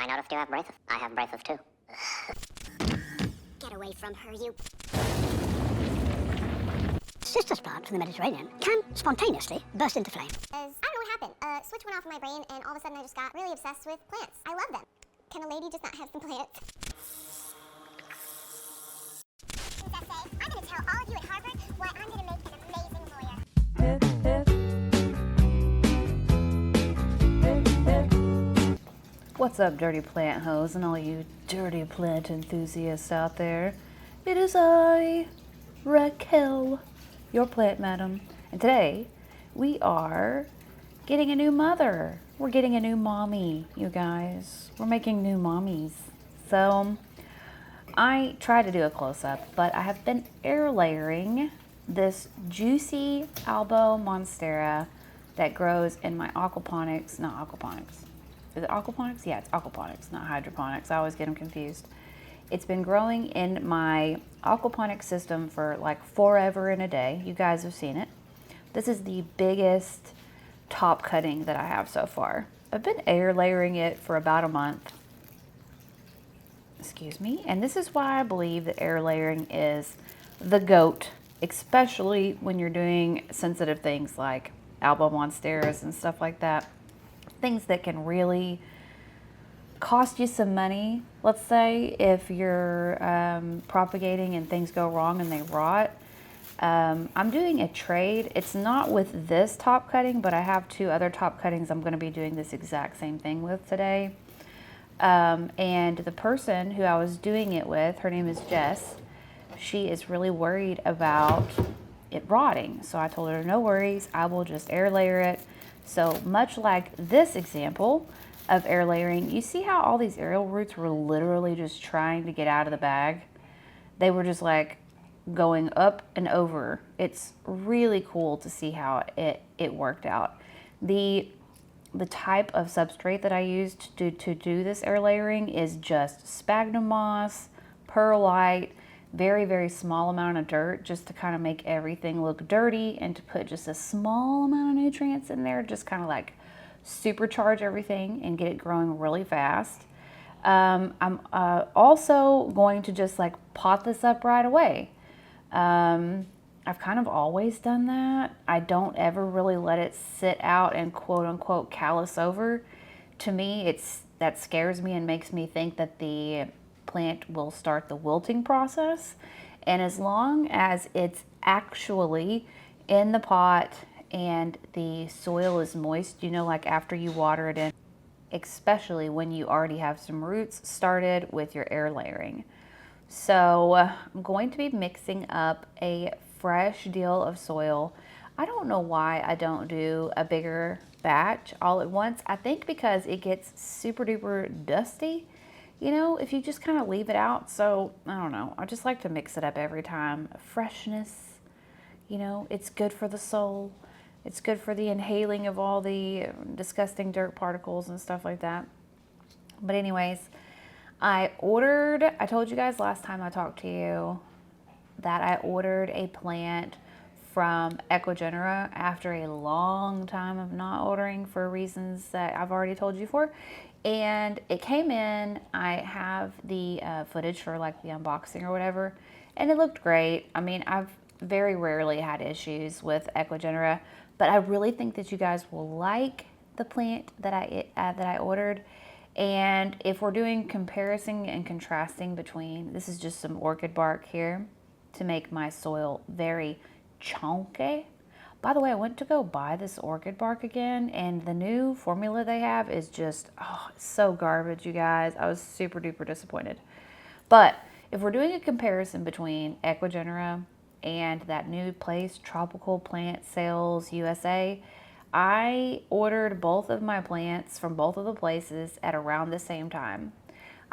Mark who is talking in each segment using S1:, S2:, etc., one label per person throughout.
S1: I noticed you have braces. I have braces too. Get away from her, you.
S2: Citrus plant from the Mediterranean can spontaneously burst into flame.
S3: I don't know what happened. Switch went off in my brain, and all of a sudden I just got really obsessed with plants. I love them. Can a lady just not have some plants? I'm going to tell all of you at Harvard why I'm going to make an amazing lawyer.
S4: What's up, dirty plant hoes and all you dirty plant enthusiasts out there? It is I, Raquel, your plant madam, and today we are getting a new mother. We're getting a new mommy, you guys. We're making new mommies. So I tried to do a close-up, but I have been air layering this juicy Albo Monstera that grows in my aquaponics, not aquaponics. Is it aquaponics? Yeah, it's aquaponics, not hydroponics. I always get them confused. It's been growing in my aquaponics system for like forever and a day. You guys have seen it. This is the biggest top cutting that I have so far. I've been air layering it for about a month. Excuse me. And this is why I believe that air layering is the GOAT, especially when you're doing sensitive things like Albo Monsteras and stuff like that. Things that can really cost you some money. Let's say if you're propagating and things go wrong and they rot. I'm doing a trade. It's not with this top cutting, but I have two other top cuttings I'm going to be doing this exact same thing with today. And the person who I was doing it with, her name is Jess. She is really worried about it rotting. So I told her, no worries, I will just air layer it. So much like this example of air layering, you see how all these aerial roots were literally just trying to get out of the bag? They were just like going up and over. It's really cool to see how it worked out. The type of substrate that I used to do this air layering is just sphagnum moss, perlite, very, very small amount of dirt just to kind of make everything look dirty and to put just a small amount of nutrients in there, just kind of like supercharge everything and get it growing really fast. I'm also going to just like pot this up right away. I've kind of always done that. I don't ever really let it sit out and quote unquote callus over. To me, that scares me and makes me think that the plant will start the wilting process. And as long as it's actually in the pot and the soil is moist, you know, like after you water it in, especially when you already have some roots started with your air layering. So I'm going to be mixing up a fresh deal of soil. I don't know why I don't do a bigger batch all at once. I think because it gets super duper dusty, you know, if you just kind of leave it out. So I don't know. I just like to mix it up every time. Freshness, you know, it's good for the soul. It's good for the inhaling of all the disgusting dirt particles and stuff like that. But anyways, I told you guys last time I talked to you that I ordered a plant from Ecuagenera after a long time of not ordering for reasons that I've already told you for. And it came in. I have the footage for like the unboxing or whatever, and it looked great. I mean, I've very rarely had issues with Ecuagenera, but I really think that you guys will like the plant that I ordered. And if we're doing comparison and contrasting between, this is just some orchid bark here to make my soil very chunky. By the way, I went to go buy this orchid bark again, and the new formula they have is just, oh, it's so garbage, you guys. I was super duper disappointed. But if we're doing a comparison between Ecuagenera and that new place, Tropical Plant Sales USA, I ordered both of my plants from both of the places at around the same time.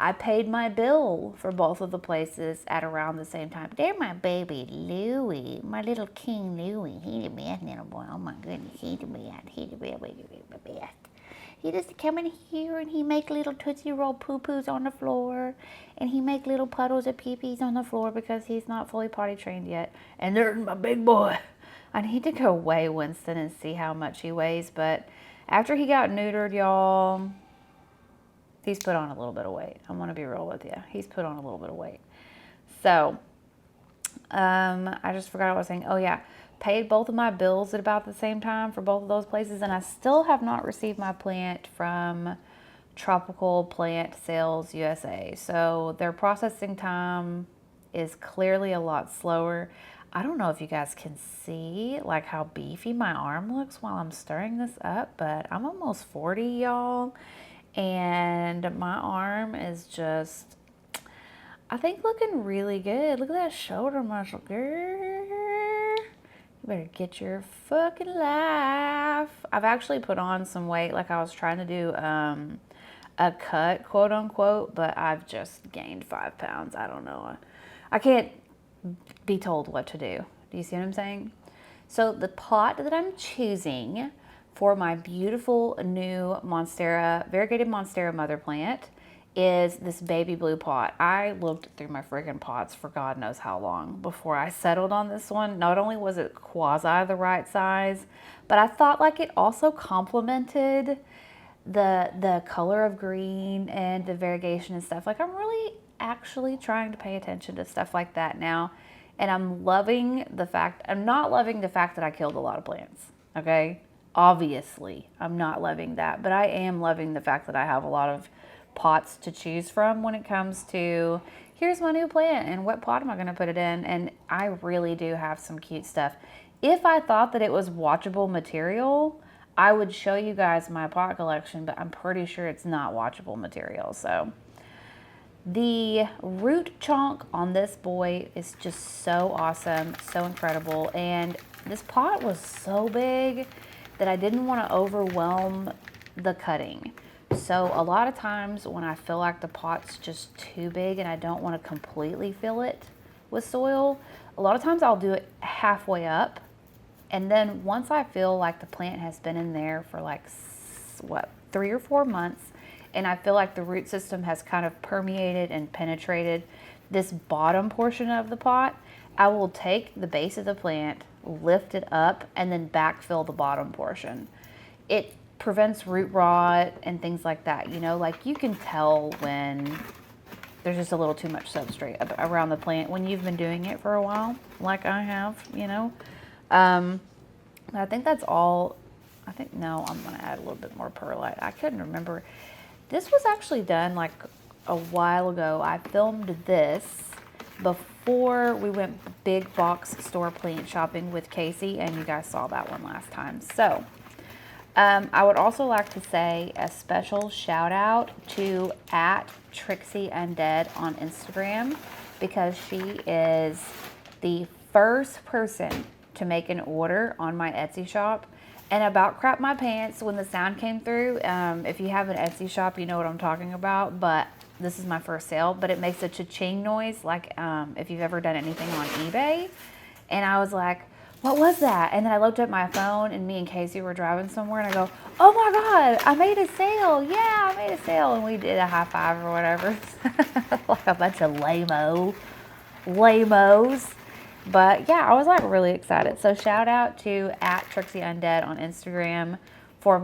S4: I paid my bill for both of the places at around the same time. They're my baby Louie, my little King Louie. He's the best little boy. Oh my goodness, he's the best. He's the best. He just come in here and he make little Tootsie Roll poo-poos on the floor. And he make little puddles of pee-pees on the floor because he's not fully potty trained yet. And there's my big boy. I need to go weigh Winston and see how much he weighs. But after he got neutered, y'all, He's put on a little bit of weight. I'm going to be real with you. He's put on a little bit of weight. So, I just forgot what I was saying. Oh, yeah. Paid both of my bills at about the same time for both of those places. And I still have not received my plant from Tropical Plant Sales USA. So, their processing time is clearly a lot slower. I don't know if you guys can see like how beefy my arm looks while I'm stirring this up, but I'm almost 40, y'all. And my arm is just, I think, looking really good. Look at that shoulder muscle, girl. You better get your fucking life. I've actually put on some weight, like I was trying to do a cut, quote unquote, but I've just gained 5 pounds. I don't know. I can't be told what to do. Do you see what I'm saying? So the pot that I'm choosing for my beautiful new Monstera, variegated Monstera mother plant is this baby blue pot. I looked through my friggin' pots for God knows how long before I settled on this one. Not only was it quasi the right size, but I thought like it also complemented the color of green and the variegation and stuff. Like I'm really actually trying to pay attention to stuff like that now. And I'm not loving the fact that I killed a lot of plants, okay? Obviously, I'm not loving that, but I am loving the fact that I have a lot of pots to choose from when it comes to, here's my new plant and what pot am I gonna put it in? And I really do have some cute stuff. If I thought that it was watchable material, I would show you guys my pot collection, but I'm pretty sure it's not watchable material, so. The root chunk on this boy is just so awesome, so incredible. And this pot was so big that I didn't want to overwhelm the cutting. So a lot of times when I feel like the pot's just too big and I don't want to completely fill it with soil, a lot of times I'll do it halfway up. And then once I feel like the plant has been in there for like, 3 or 4 months, and I feel like the root system has kind of permeated and penetrated this bottom portion of the pot, I will take the base of the plant, lift it up, and then backfill the bottom portion. It prevents root rot and things like that. You know, like you can tell when there's just a little too much substrate around the plant when you've been doing it for a while, like I have, you know. I think that's all. No, I'm going to add a little bit more perlite. I couldn't remember. This was actually done like a while ago. I filmed this before we went big box store plant shopping with Casey, and you guys saw that one last time. So I would also like to say a special shout out to @TRIXIE Undead on Instagram, because she is the first person to make an order on my Etsy shop and about crap my pants when the sound came through. If you have an Etsy shop, you know what I'm talking about, but this is my first sale, but it makes a cha-ching noise, like if you've ever done anything on eBay. And I was like, what was that? And then I looked at my phone, and me and Casey were driving somewhere, and I go, oh my God, I made a sale. Yeah, I made a sale. And we did a high five or whatever. Like a bunch of lamos. But yeah, I was like really excited. So shout out to @TRIXIE Undead on Instagram for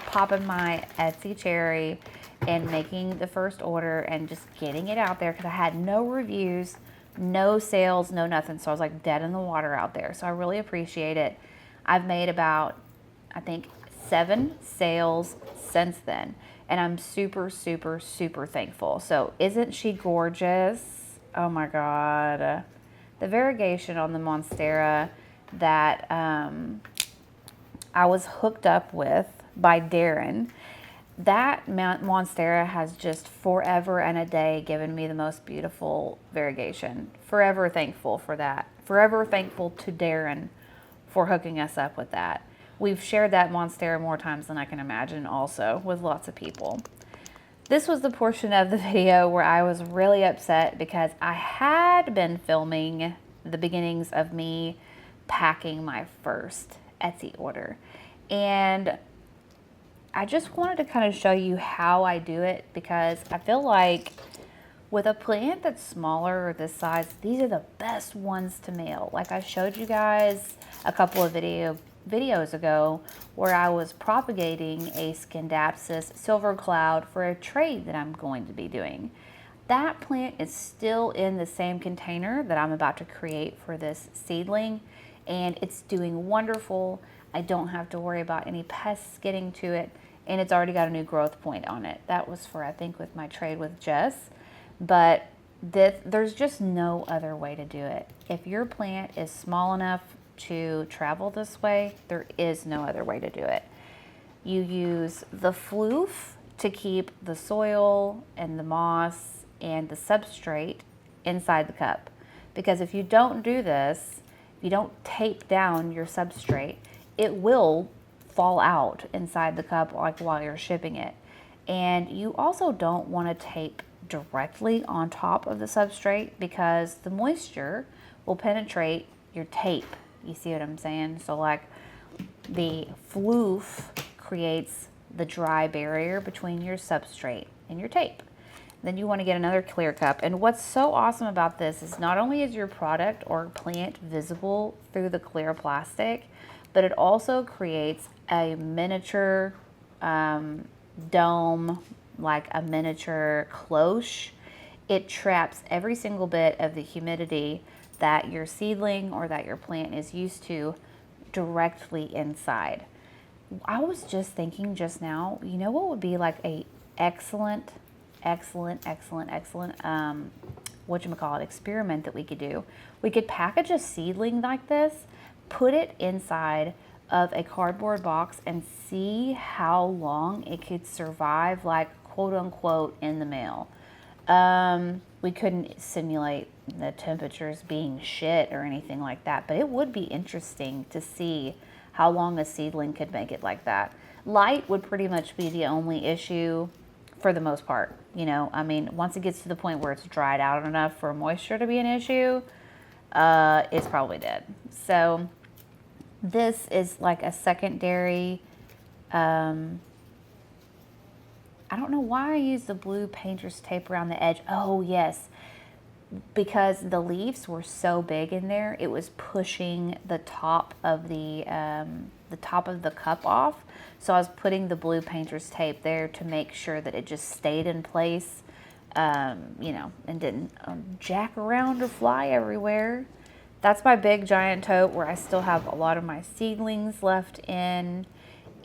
S4: popping my Etsy cherry and making the first order and just getting it out there, because I had no reviews, no sales, no nothing. So I was like dead in the water out there. So I really appreciate it. I've made about, I think, 7 sales since then. And I'm super, super, super thankful. So isn't she gorgeous? Oh my God. The variegation on the Monstera that I was hooked up with by Darren, that Monstera has just forever and a day given me the most beautiful variegation. Forever thankful for that. Forever thankful to Darren for hooking us up with that. We've shared that Monstera more times than I can imagine also with lots of people. This was the portion of the video where I was really upset because I had been filming the beginnings of me packing my first Etsy order. And I just wanted to kind of show you how I do it, because I feel like with a plant that's smaller or this size, these are the best ones to mail. Like I showed you guys a couple of videos ago where I was propagating a Scindapsus silver cloud for a trade that I'm going to be doing. That plant is still in the same container that I'm about to create for this seedling, and it's doing wonderful. I don't have to worry about any pests getting to it, and it's already got a new growth point on it. That was for, I think, with my trade with Jess, but there's just no other way to do it. If your plant is small enough to travel this way, there is no other way to do it. You use the floof to keep the soil and the moss and the substrate inside the cup. Because if you don't do this, if you don't tape down your substrate, it will fall out inside the cup like while you're shipping it. And you also don't want to tape directly on top of the substrate because the moisture will penetrate your tape. You see what I'm saying? So like the floof creates the dry barrier between your substrate and your tape. Then you want to get another clear cup. And what's so awesome about this is not only is your product or plant visible through the clear plastic, but it also creates a miniature dome, like a miniature cloche. It traps every single bit of the humidity that your seedling or that your plant is used to directly inside. I was just thinking just now, you know what would be like a excellent experiment that we could do? We could package a seedling like this, put it inside of a cardboard box and see how long it could survive, like quote unquote, in the mail. We couldn't simulate the temperatures being shit or anything like that, but it would be interesting to see how long a seedling could make it like that. Light would pretty much be the only issue for the most part. You know, I mean, once it gets to the point where it's dried out enough for moisture to be an issue, it's probably dead. So this is like a secondary, I don't know why I used the blue painter's tape around the edge. Oh yes, because the leaves were so big in there, it was pushing the top of the cup off. So I was putting the blue painter's tape there to make sure that it just stayed in place, you know, and didn't jack around or fly everywhere. That's my big giant tote where I still have a lot of my seedlings left in.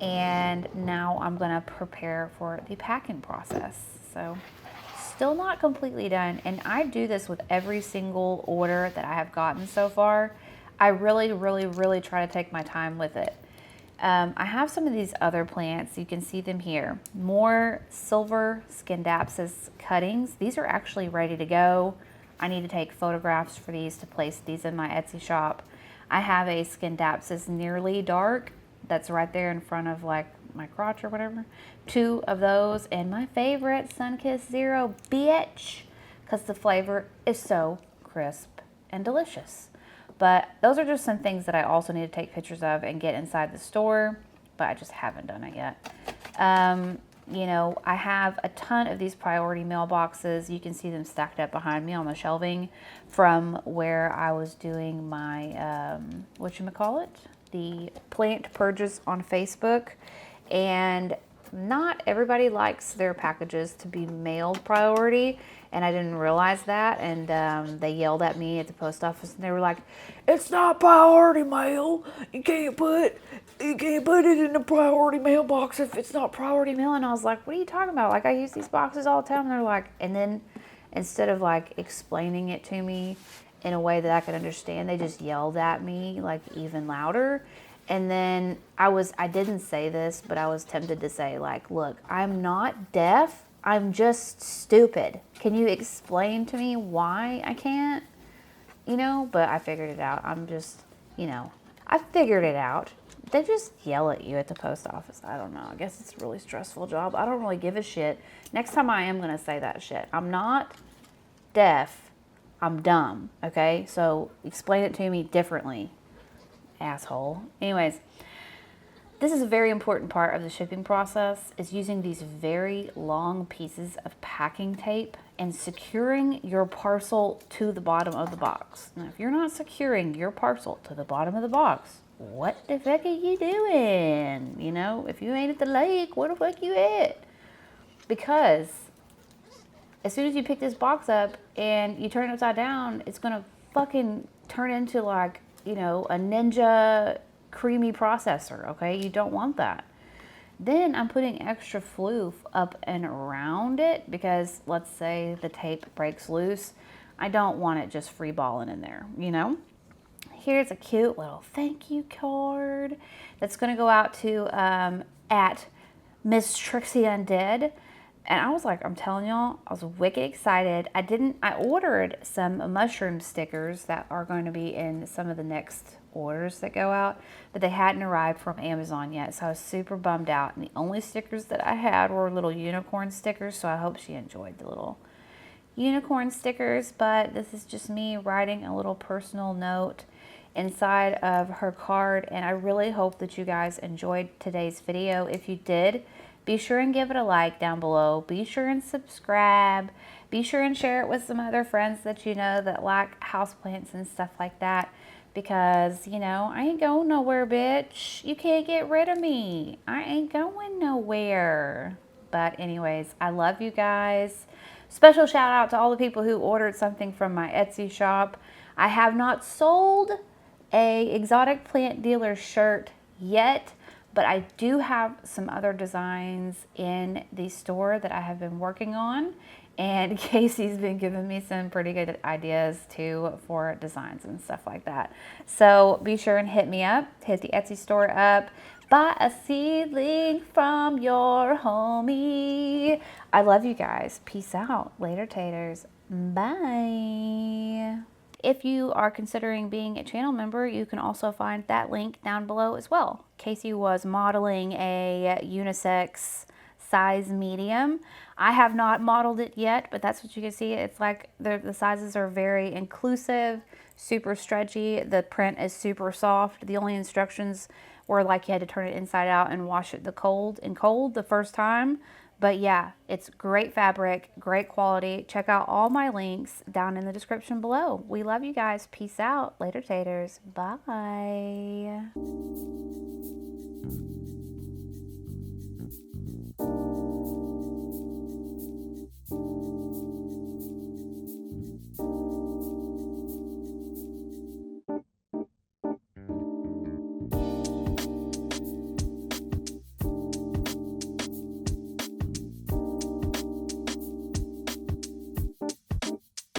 S4: And now I'm gonna prepare for the packing process. So still not completely done. And I do this with every single order that I have gotten so far. I really try to take my time with it. I have some of these other plants. You can see them here. More silver Scindapsus cuttings. These are actually ready to go. I need to take photographs for these to place these in my Etsy shop. I have a Scindapsus nearly dark that's right there in front of like my crotch or whatever. 2 of those, and my favorite, Sunkissed Zero, bitch, because the flavor is so crisp and delicious. But those are just some things that I also need to take pictures of and get inside the store, but I just haven't done it yet. You know, I have a ton of these priority mailboxes. You can see them stacked up behind me on the shelving from where I was doing my, whatchamacallit, the plant purges on Facebook. And not everybody likes their packages to be mailed priority, and I didn't realize that. And they yelled at me at the post office, and they were like, "It's not priority mail. You can't put it in the priority mailbox if it's not priority mail." And I was like, "What are you talking about? Like, I use these boxes all the time." And they're like, and then instead of like explaining it to me in a way that I could understand, they just yelled at me like even louder. And then I didn't say this, but I was tempted to say, like, "Look, I'm not deaf. I'm just stupid. Can you explain to me why I can't?" You know, but I figured it out. I'm just, you know, I figured it out. They just yell at you at the post office. I don't know. I guess it's a really stressful job. I don't really give a shit. Next time I am going to say that shit. I'm not deaf. I'm dumb. Okay? So explain it to me differently, asshole. Anyways, this is a very important part of the shipping process, is using these very long pieces of packing tape and securing your parcel to the bottom of the box. Now, if you're not securing your parcel to the bottom of the box, what the fuck are you doing? You know, if you ain't at the lake, where the fuck you at? Because as soon as you pick this box up and you turn it upside down, it's gonna fucking turn into like, you know, a Ninja creamy processor, okay? You don't want that. Then I'm putting extra floof up and around it because let's say the tape breaks loose. I don't want it just free balling in there, you know? Here's a cute little thank you card that's gonna go out to at Miss Trixie Undead. And I was like, I'm telling y'all, I was wicked excited. I ordered some mushroom stickers that are going to be in some of the next orders that go out, but they hadn't arrived from Amazon yet. So I was super bummed out. And the only stickers that I had were little unicorn stickers. So I hope she enjoyed the little unicorn stickers. But this is just me writing a little personal note inside of her card. And I really hope that you guys enjoyed today's video. If you did, be sure and give it a like down below. Be sure and subscribe. Be sure and share it with some other friends that you know that like houseplants and stuff like that. Because, you know, I ain't going nowhere, bitch. You can't get rid of me. I ain't going nowhere. But anyways, I love you guys. Special shout out to all the people who ordered something from my Etsy shop. I have not sold a exotic plant dealer shirt yet, but I do have some other designs in the store that I have been working on, and Casey's been giving me some pretty good ideas too for designs and stuff like that. So be sure and hit me up, hit the Etsy store up, buy a seedling from your homie. I love you guys. Peace out. Later, taters. Bye. If you are considering being a channel member, you can also find that link down below as well. Casey was modeling a unisex size medium. I have not modeled it yet, but that's what you can see. It's like the sizes are very inclusive, super stretchy. The print is super soft. The only instructions were like you had to turn it inside out and wash it in cold the first time. But yeah, it's great fabric, great quality. Check out all my links down in the description below. We love you guys. Peace out. Later, taters. Bye.